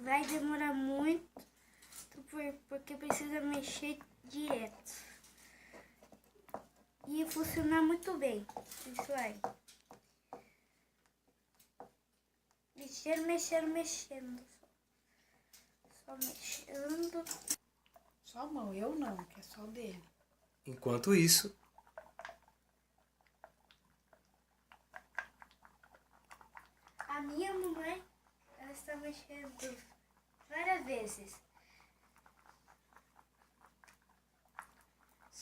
vai demorar muito porque precisa mexer direto. E funcionar muito bem. Isso aí. Mexendo. Só mexendo. Só a mão, eu não, que é só o dele. Enquanto isso, A minha mamãe, ela está mexendo várias vezes.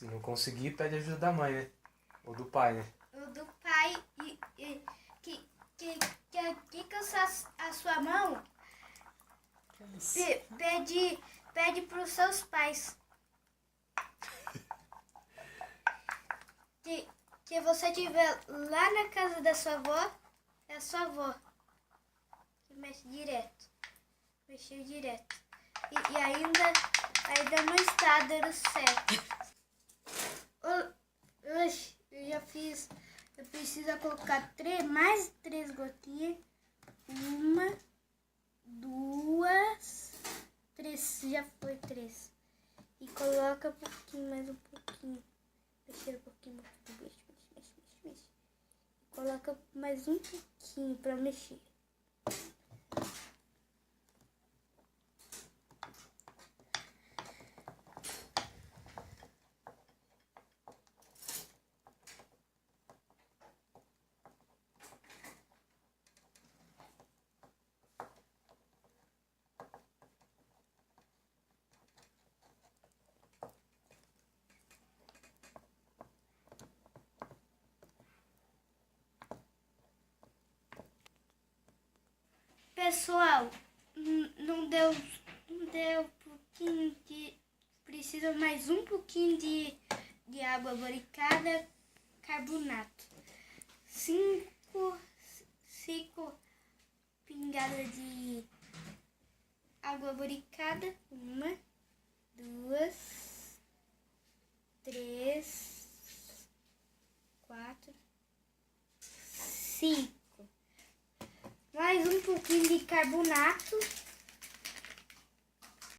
se não conseguir, pede ajuda da mãe, né? Ou do pai, né? O do pai que cansa a sua mão, pede para os seus pais. Que você estiver lá na casa da sua avó, é a sua avó que mexe direto. Mexeu direto. E ainda não está dando certo. Eu já fiz. Eu preciso colocar mais 3 gotinhas. 1, 2, 3. Já foi 3. E coloca um pouquinho, mais um pouquinho. Mexer um pouquinho. Mexe. E coloca mais um pouquinho para mexer. Pessoal, não deu um pouquinho de... Precisa mais um pouquinho de água boricada, carbonato. 5 pingadas de água boricada. 1, 2, 3, 4, 5. Mais um pouquinho de carbonato.